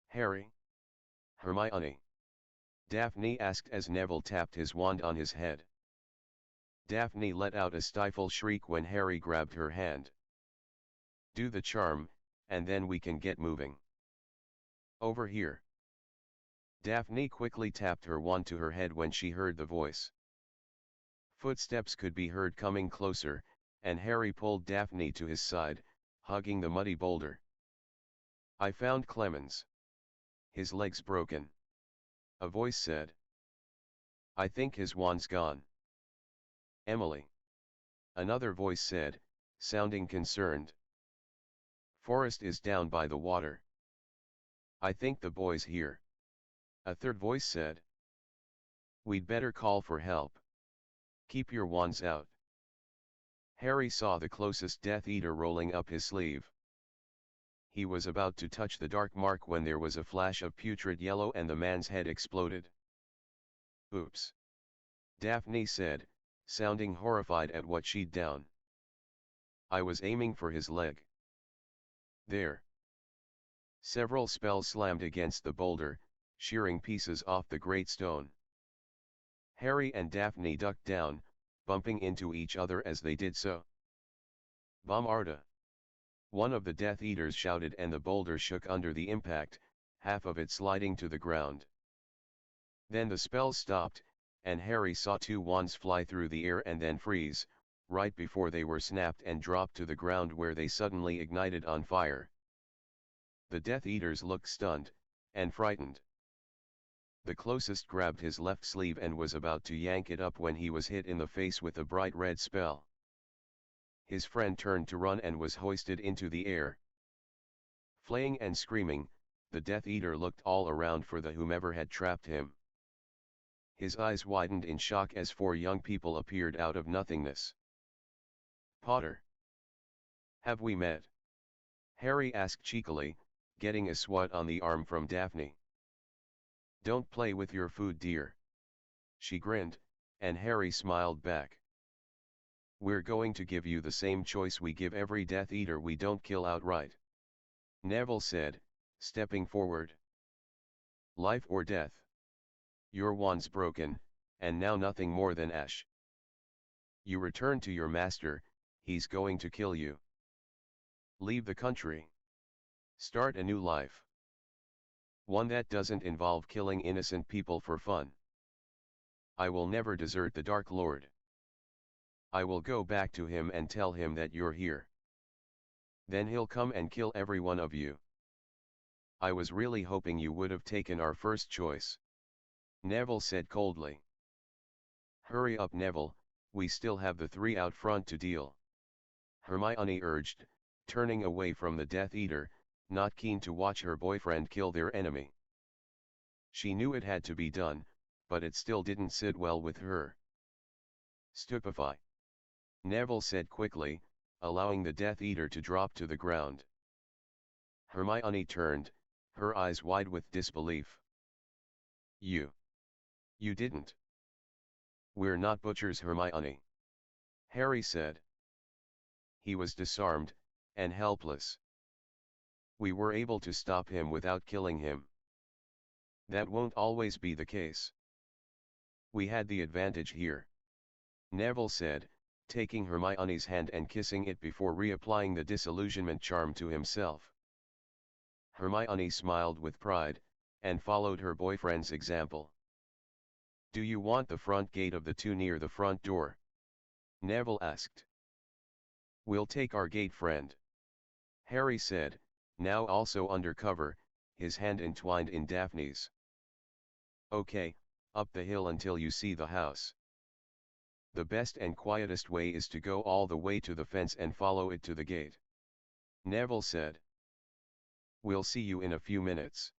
"Harry?" "Hermione?" Daphne asked as Neville tapped his wand on his head. Daphne let out a stifled shriek when Harry grabbed her hand. "Do the charm, and then we can get moving." "Over here." Daphne quickly tapped her wand to her head when she heard the voice. Footsteps could be heard coming closer, and Harry pulled Daphne to his side, hugging the muddy boulder. "I found Clemens. His leg's broken," a voice said. "I think his wand's gone." "Emily," another voice said, sounding concerned. "Forrest is down by the water." "I think the boy's here," a third voice said. "We'd better call for help. Keep your wands out." Harry saw the closest Death Eater rolling up his sleeve. He was about to touch the dark mark when there was a flash of putrid yellow and the man's head exploded. "Oops," Daphne said, sounding horrified at what she'd done. "I was aiming for his leg." There. Several spells slammed against the boulder, shearing pieces off the great stone. Harry and Daphne ducked down, bumping into each other as they did so. "Bombarda!" one of the Death Eaters shouted, and the boulder shook under the impact, half of it sliding to the ground. Then the spells stopped, and Harry saw two wands fly through the air and then freeze, right before they were snapped and dropped to the ground, where they suddenly ignited on fire. The Death Eaters looked stunned, and frightened. The closest grabbed his left sleeve and was about to yank it up when he was hit in the face with a bright red spell. His friend turned to run and was hoisted into the air. Flaying and screaming, the Death Eater looked all around for the whomever had trapped him. His eyes widened in shock as four young people appeared out of nothingness. "Potter, have we met?" Harry asked cheekily, getting a swat on the arm from Daphne. "Don't play with your food, dear." She grinned, and Harry smiled back. "We're going to give you the same choice we give every Death Eater we don't kill outright," Neville said, stepping forward. "Life or death. Your wand's broken, and now nothing more than ash. You return to your master, he's going to kill you. Leave the country. Start a new life. One that doesn't involve killing innocent people for fun. I will never desert the Dark Lord. I will go back to him and tell him that you're here. Then he'll come and kill every one of you. I was really hoping you would have taken our first choice," Neville said coldly. "Hurry up, Neville, we still have the three out front to deal," Hermione urged, turning away from the Death Eater, not keen to watch her boyfriend kill their enemy. She knew it had to be done, but it still didn't sit well with her. "Stupefy," Neville said quickly, allowing the Death Eater to drop to the ground. Hermione turned, her eyes wide with disbelief. You didn't." "We're not butchers, Hermione," Harry said. He was disarmed, and helpless. "We were able to stop him without killing him. That won't always be the case. We had the advantage here," Neville said, taking Hermione's hand and kissing it before reapplying the disillusionment charm to himself. Hermione smiled with pride, and followed her boyfriend's example. "Do you want the front gate of the two near the front door?" Neville asked. "We'll take our gate, friend," Harry said, now also under cover, his hand entwined in Daphne's. "Okay, up the hill until you see the house. The best and quietest way is to go all the way to the fence and follow it to the gate," Neville said. "We'll see you in a few minutes."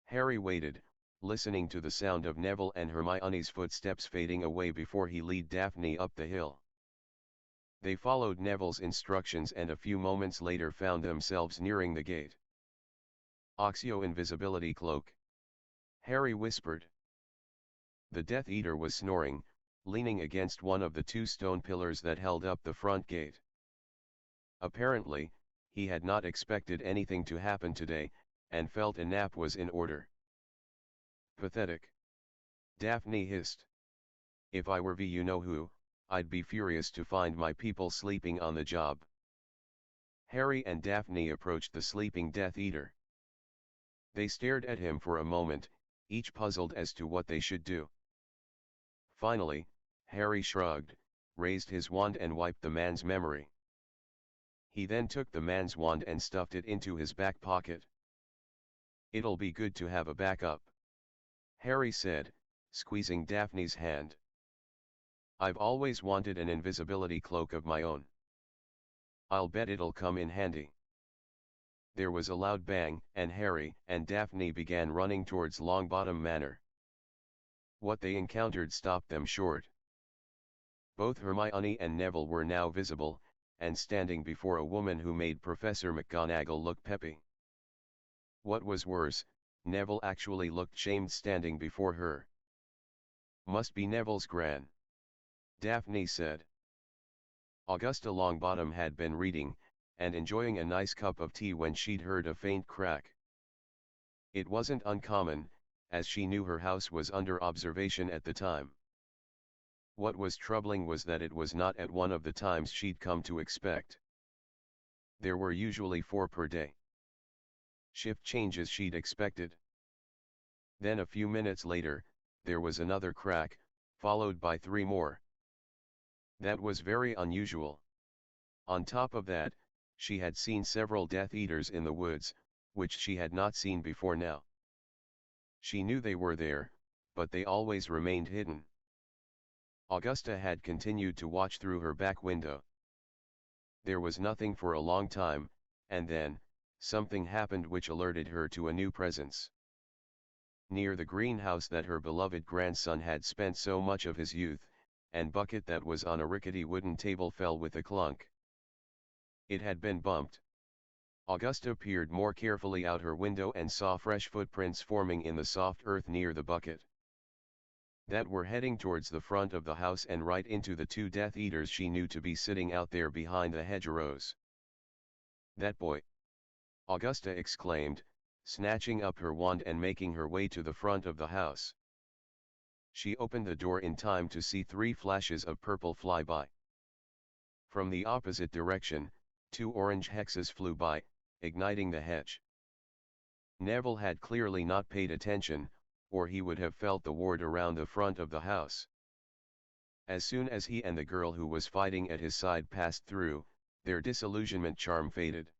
Harry waited, listening to the sound of Neville and Hermione's footsteps fading away before he led Daphne up the hill. They followed Neville's instructions and a few moments later found themselves nearing the gate. "Oxio invisibility cloak," Harry whispered. The Death Eater was snoring, leaning against one of the two stone pillars that held up the front gate. Apparently, he had not expected anything to happen today, and felt a nap was in order. "Pathetic," Daphne hissed. "If I were you-know-who, I'd be furious to find my people sleeping on the job. Harry and Daphne approached the sleeping Death Eater. They stared at him for a moment, each puzzled as to what they should do. Finally, Harry shrugged, raised his wand and wiped the man's memory. He then took the man's wand and stuffed it into his back pocket. "It'll be good to have a backup," Harry said, squeezing Daphne's hand. "I've always wanted an invisibility cloak of my own. I'll bet it'll come in handy." There was a loud bang, and Harry and Daphne began running towards Longbottom Manor. What they encountered stopped them short. Both Hermione and Neville were now visible, and standing before a woman who made Professor McGonagall look peppy. What was worse, Neville actually looked shamed standing before her. "Must be Neville's gran," Daphne said. Augusta Longbottom had been reading, and enjoying a nice cup of tea when she'd heard a faint crack. It wasn't uncommon, as she knew her house was under observation at the time. What was troubling was that it was not at one of the times she'd come to expect. There were usually 4 per day. Shift changes she'd expected. Then a few minutes later, there was another crack, followed by 3 more. That was very unusual. On top of that, she had seen several Death Eaters in the woods, which she had not seen before now. She knew they were there, but they always remained hidden. Augusta had continued to watch through her back window. There was nothing for a long time, and then, something happened which alerted her to a new presence. Near the greenhouse that her beloved grandson had spent so much of his youth, and bucket that was on a rickety wooden table fell with a clunk. It had been bumped. Augusta peered more carefully out her window and saw fresh footprints forming in the soft earth near the bucket. That were heading towards the front of the house and right into the 2 Death Eaters she knew to be sitting out there behind the hedgerows. "That boy!" Augusta exclaimed, snatching up her wand and making her way to the front of the house. She opened the door in time to see 3 flashes of purple fly by. From the opposite direction, 2 orange hexes flew by, igniting the hedge. Neville had clearly not paid attention, or he would have felt the ward around the front of the house. As soon as he and the girl who was fighting at his side passed through, their disillusionment charm faded.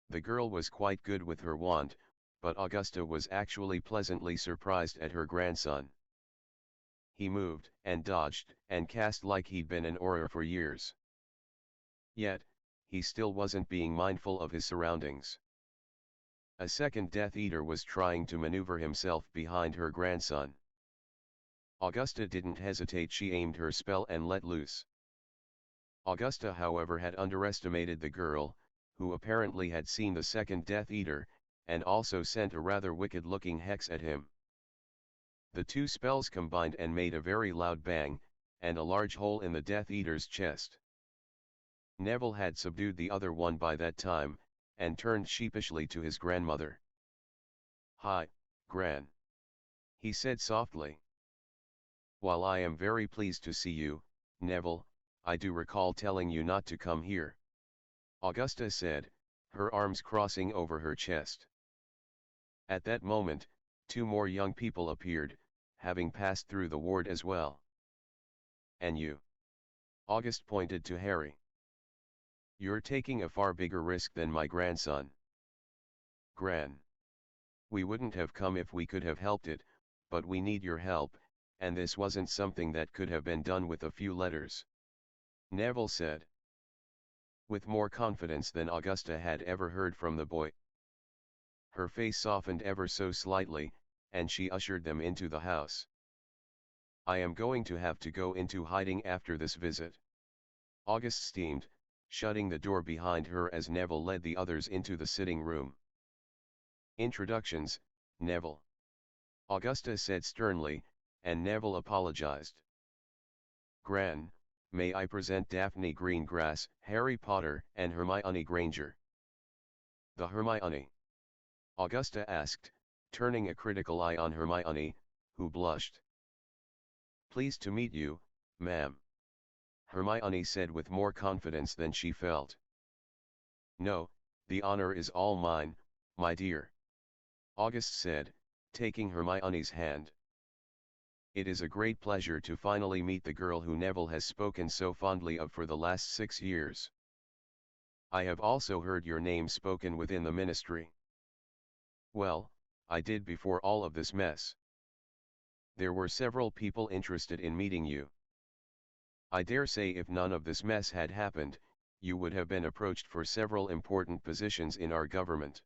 The girl was quite good with her wand, but Augusta was actually pleasantly surprised at her grandson. He moved, and dodged, and cast like he'd been an Auror for years. Yet, he still wasn't being mindful of his surroundings. A second Death Eater was trying to maneuver himself behind her grandson. Augusta didn't hesitate. She aimed her spell and let loose. Augusta, however, had underestimated the girl, who apparently had seen the second Death Eater, and also sent a rather wicked-looking hex at him. The 2 spells combined and made a very loud bang, and a large hole in the Death Eater's chest. Neville had subdued the other one by that time, and turned sheepishly to his grandmother. "Hi, Gran," he said softly. "While I am very pleased to see you, Neville, I do recall telling you not to come here," Augusta said, her arms crossing over her chest. At that moment, 2 more young people appeared, having passed through the ward as well. "And you?" August pointed to Harry. "You're taking a far bigger risk than my grandson." "Gran. We wouldn't have come if we could have helped it, but we need your help, and this wasn't something that could have been done with a few letters," Neville said, with more confidence than Augusta had ever heard from the boy. Her face softened ever so slightly, and she ushered them into the house. "I am going to have to go into hiding after this visit," August steamed, shutting the door behind her as Neville led the others into the sitting room. "Introductions, Neville," Augusta said sternly, and Neville apologized. "Gran, may I present Daphne Greengrass, Harry Potter, and Hermione Granger." "The Hermione?" Augusta asked, turning a critical eye on Hermione, who blushed. "Pleased to meet you, ma'am," Hermione said with more confidence than she felt. No, the honor is all mine, my dear. August said, taking Hermione's hand. It is a great pleasure to finally meet the girl who Neville has spoken so fondly of for the last 6 years. I have also heard your name spoken within the ministry. Well, I did before all of this mess. There were several people interested in meeting you. I dare say if none of this mess had happened, you would have been approached for several important positions in our government.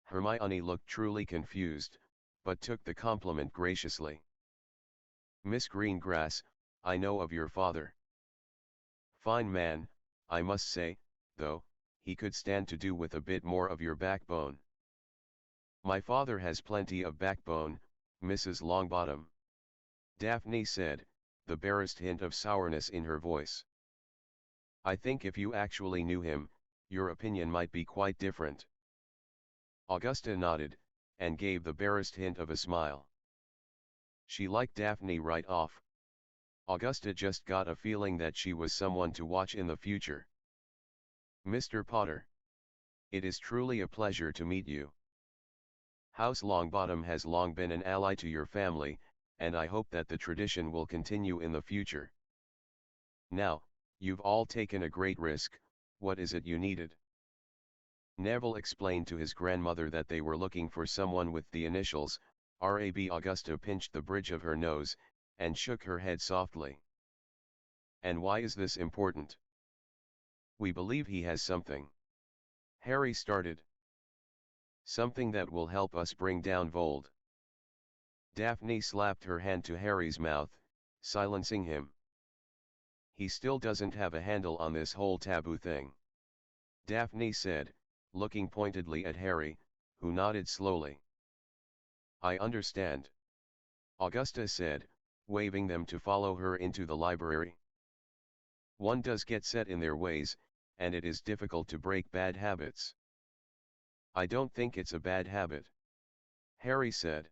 Hermione looked truly confused, but took the compliment graciously. Miss Greengrass, I know of your father. Fine man, I must say, though, he could stand to do with a bit more of your backbone. My father has plenty of backbone, Mrs. Longbottom. Daphne said, the barest hint of sourness in her voice. I think if you actually knew him, your opinion might be quite different. Augusta nodded, and gave the barest hint of a smile. She liked Daphne right off. Augusta just got a feeling that she was someone to watch in the future. Mr. Potter. It is truly a pleasure to meet you. House Longbottom has long been an ally to your family, and I hope that the tradition will continue in the future. Now, you've all taken a great risk, what is it you needed? Neville explained to his grandmother that they were looking for someone with the initials, RAB. Augusta pinched the bridge of her nose, and shook her head softly. And why is this important? We believe he has something. Harry started. Something that will help us bring down Vold. Daphne slapped her hand to Harry's mouth, silencing him. He still doesn't have a handle on this whole taboo thing. Daphne said, looking pointedly at Harry, who nodded slowly. I understand. Augusta said, waving them to follow her into the library. One does get set in their ways, and it is difficult to break bad habits. I don't think it's a bad habit. Harry said.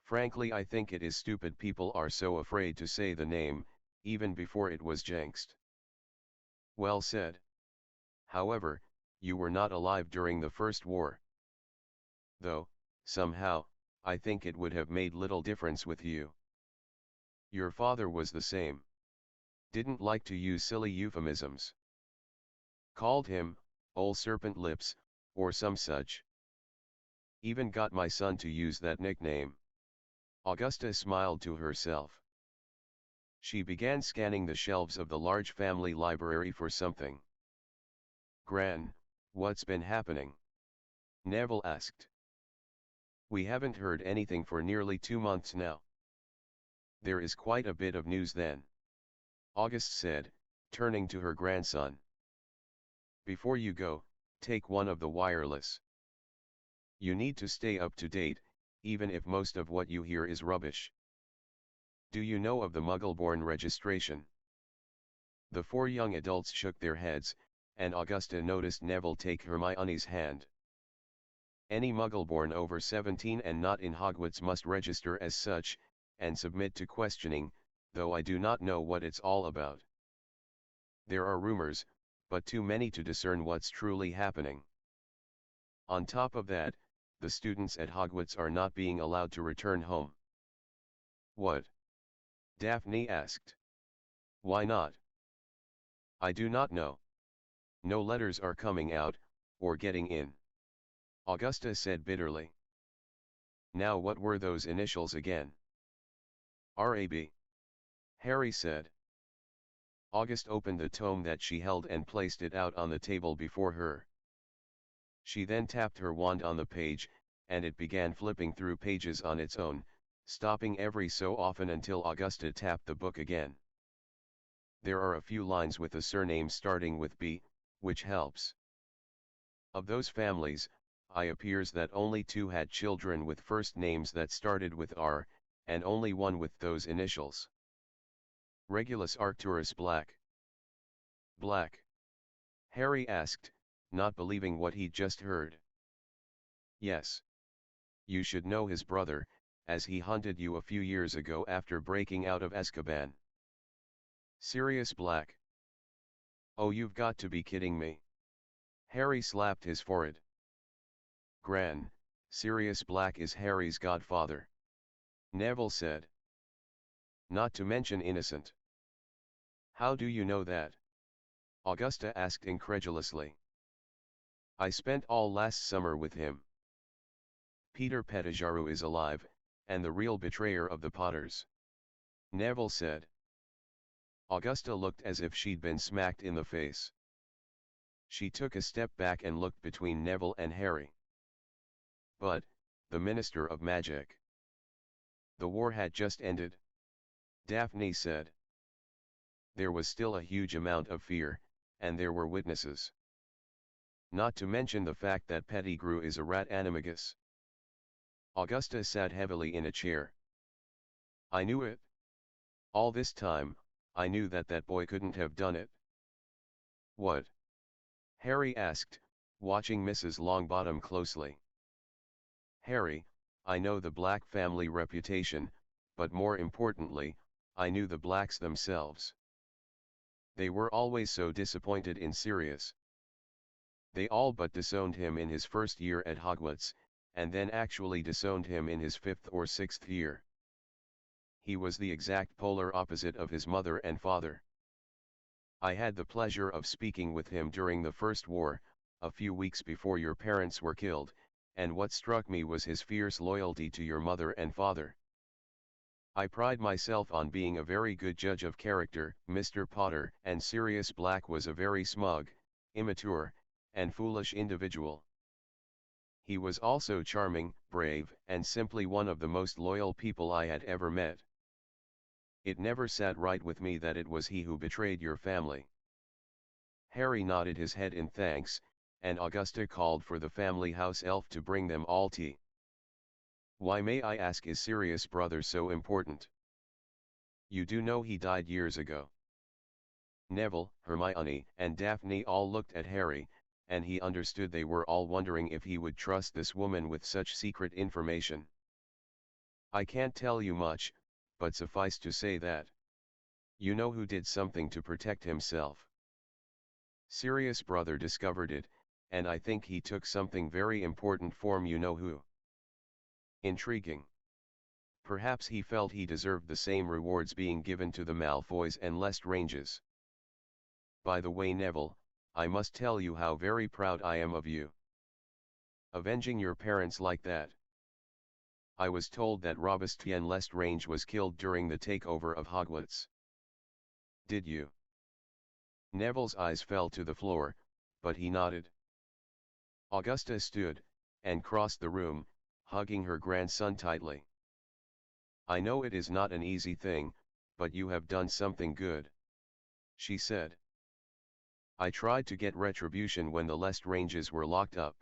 Frankly, I think it is stupid people are so afraid to say the name, even before it was jinxed. Well said. However, you were not alive during the First War. Though, somehow, I think it would have made little difference with you. Your father was the same. Didn't like to use silly euphemisms. Called him, old serpent lips, or some such. Even got my son to use that nickname. Augusta smiled to herself. She began scanning the shelves of the large family library for something. Gran, what's been happening? Neville asked. We haven't heard anything for nearly 2 months now. There is quite a bit of news then. August said, turning to her grandson. Before you go, take one of the wireless. You need to stay up to date, even if most of what you hear is rubbish. Do you know of the Muggleborn registration? The 4 young adults shook their heads, and Augusta noticed Neville take Hermione's hand. Any Muggleborn over 17 and not in Hogwarts must register as such, and submit to questioning, though I do not know what it's all about. There are rumors, but too many to discern what's truly happening. On top of that, the students at Hogwarts are not being allowed to return home. What? Daphne asked. Why not? I do not know. No letters are coming out, or getting in. Augusta said bitterly. Now what were those initials again? RAB. Harry said. August opened the tome that she held and placed it out on the table before her. She then tapped her wand on the page, and it began flipping through pages on its own, stopping every so often until Augusta tapped the book again. There are a few lines with a surname starting with B, which helps. Of those families, it appears that only 2 had children with first names that started with R, and only 1 with those initials. Regulus Arcturus Black. Black? Harry asked, not believing what he'd just heard. Yes. You should know his brother, as he hunted you a few years ago after breaking out of Azkaban. Sirius Black. Oh, you've got to be kidding me. Harry slapped his forehead. Gran, Sirius Black is Harry's godfather. Neville said. Not to mention innocent. How do you know that? Augusta asked incredulously. I spent all last summer with him. Peter Pettigrew is alive, and the real betrayer of the Potters. Neville said. Augusta looked as if she'd been smacked in the face. She took a step back and looked between Neville and Harry. But, the Minister of Magic. The war had just ended. Daphne said. There was still a huge amount of fear, and there were witnesses. Not to mention the fact that Pettigrew is a rat animagus. Augusta sat heavily in a chair. I knew it. All this time, I knew that that boy couldn't have done it. What? Harry asked, watching Mrs. Longbottom closely. Harry, I know the Black family reputation, but more importantly, I knew the Blacks themselves. They were always so disappointed in Sirius. They all but disowned him in his first year at Hogwarts, and then actually disowned him in his 5th or 6th year. He was the exact polar opposite of his mother and father. I had the pleasure of speaking with him during the First War, a few weeks before your parents were killed, and what struck me was his fierce loyalty to your mother and father. I pride myself on being a very good judge of character, Mr. Potter, and Sirius Black was a very smug, immature, and foolish individual. He was also charming, brave, and simply one of the most loyal people I had ever met. It never sat right with me that it was he who betrayed your family. Harry nodded his head in thanks, and Augusta called for the family house elf to bring them all tea. Why, may I ask, is Sirius' brother so important? You do know he died years ago. Neville, Hermione, and Daphne all looked at Harry, and he understood they were all wondering if he would trust this woman with such secret information. I can't tell you much, but suffice to say that you know who did something to protect himself. Sirius' brother discovered it, and I think he took something very important from you know who. Intriguing. Perhaps he felt he deserved the same rewards being given to the Malfoys and Lestranges. By the way, Neville, I must tell you how very proud I am of you. Avenging your parents like that. I was told that Robespierre Lestrange was killed during the takeover of Hogwarts. Did you? Neville's eyes fell to the floor, but he nodded. Augusta stood, and crossed the room, hugging her grandson tightly. I know it is not an easy thing, but you have done something good, she said. I tried to get retribution when the Lestranges were locked up.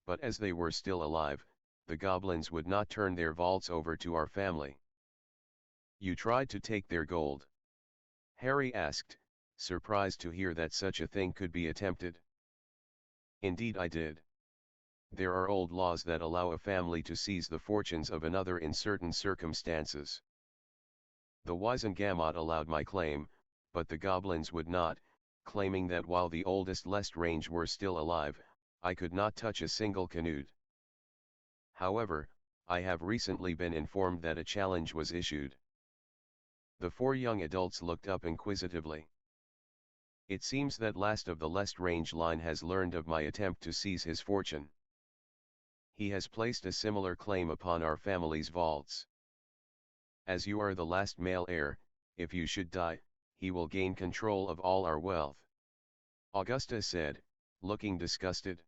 But as they were still alive, the goblins would not turn their vaults over to our family. You tried to take their gold? Harry asked, surprised to hear that such a thing could be attempted. Indeed I did. There are old laws that allow a family to seize the fortunes of another in certain circumstances. The Wizengamot allowed my claim, but the goblins would not, claiming that while the oldest Lestrange were still alive, I could not touch a single Canute. However, I have recently been informed that a challenge was issued. The 4 young adults looked up inquisitively. It seems that last of the Lestrange line has learned of my attempt to seize his fortune. He has placed a similar claim upon our family's vaults. As you are the last male heir, if you should die, he will gain control of all our wealth. Augusta said, looking disgusted.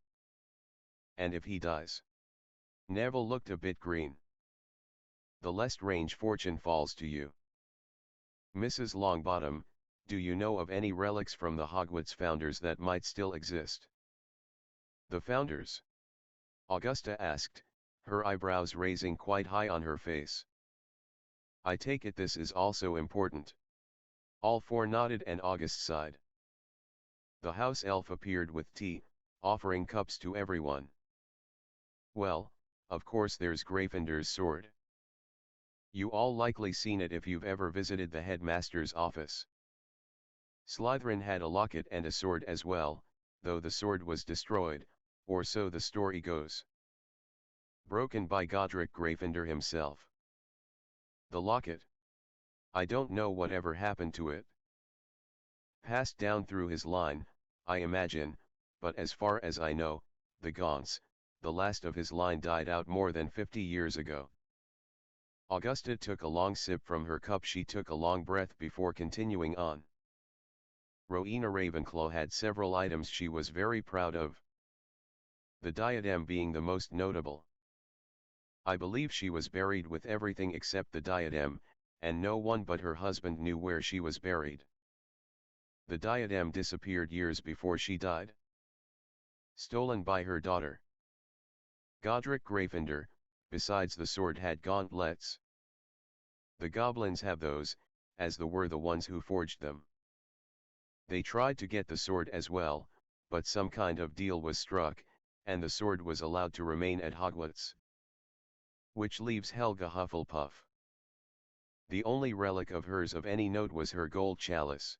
And if he dies? Neville looked a bit green. The Lestrange fortune falls to you. Mrs. Longbottom, do you know of any relics from the Hogwarts founders that might still exist? The founders? Augusta asked, her eyebrows raising quite high on her face. I take it this is also important. All 4 nodded and August sighed. The house elf appeared with tea, offering cups to everyone. Well, of course there's Gryffindor's sword. You all likely seen it if you've ever visited the headmaster's office. Slytherin had a locket and a sword as well, though the sword was destroyed, or so the story goes. Broken by Godric Gryffindor himself. The locket? I don't know whatever happened to it. Passed down through his line, I imagine, but as far as I know, the Gaunts, the last of his line, died out more than 50 years ago. Augusta took a long sip from her cup. She took a long breath before continuing on. Rowena Ravenclaw had several items she was very proud of. The diadem being the most notable. I believe she was buried with everything except the diadem, and no one but her husband knew where she was buried. The diadem disappeared years before she died. Stolen by her daughter. Godric Gryffindor, besides the sword, had gauntlets. The goblins have those, as they were the ones who forged them. They tried to get the sword as well, but some kind of deal was struck, and the sword was allowed to remain at Hogwarts. Which leaves Helga Hufflepuff. The only relic of hers of any note was her gold chalice.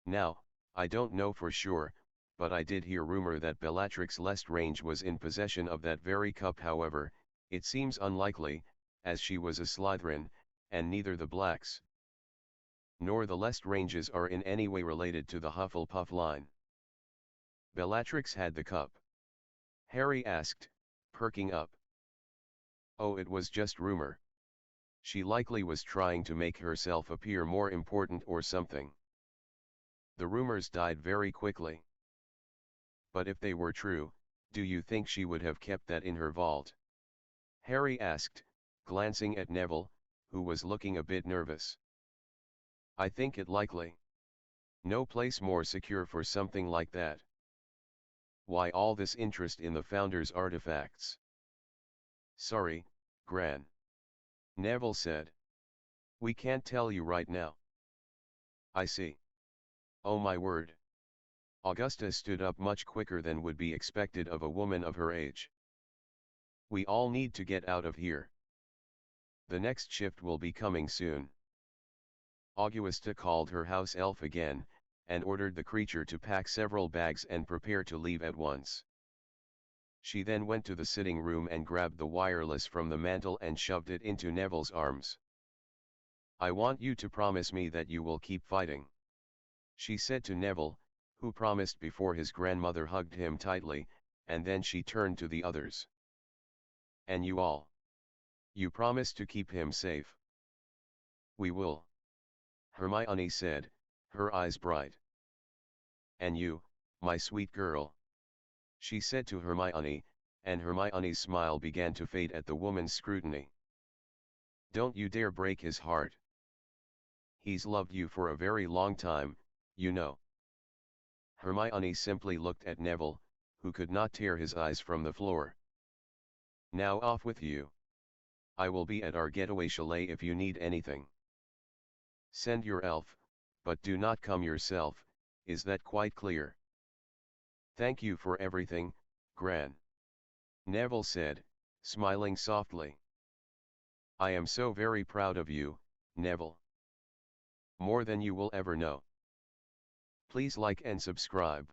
Now, I don't know for sure, but I did hear rumor that Bellatrix Lestrange was in possession of that very cup. However, it seems unlikely, as she was a Slytherin, and neither the Blacks nor the Lestranges are in any way related to the Hufflepuff line. Bellatrix had the cup? Harry asked, perking up. Oh, it was just rumor. She likely was trying to make herself appear more important or something. The rumors died very quickly. But if they were true, do you think she would have kept that in her vault? Harry asked, glancing at Neville, who was looking a bit nervous. I think it likely. No place more secure for something like that. Why all this interest in the Founder's artifacts? Sorry, Gran. Neville said. We can't tell you right now. I see. Oh my word. Augusta stood up much quicker than would be expected of a woman of her age. We all need to get out of here. The next shift will be coming soon. Augusta called her house elf again, and ordered the creature to pack several bags and prepare to leave at once. She then went to the sitting room and grabbed the wireless from the mantel and shoved it into Neville's arms. I want you to promise me that you will keep fighting, she said to Neville, who promised before his grandmother hugged him tightly, and then she turned to the others. And you all. You promise to keep him safe? We will. Hermione said, her eyes bright. And you, my sweet girl? She said to Hermione, and Hermione's smile began to fade at the woman's scrutiny. Don't you dare break his heart. He's loved you for a very long time, you know. Hermione simply looked at Neville, who could not tear his eyes from the floor. Now off with you. I will be at our getaway chalet if you need anything. Send your elf, but do not come yourself, is that quite clear? Thank you for everything, Gran. Neville said, smiling softly. I am so very proud of you, Neville. More than you will ever know. Please like and subscribe.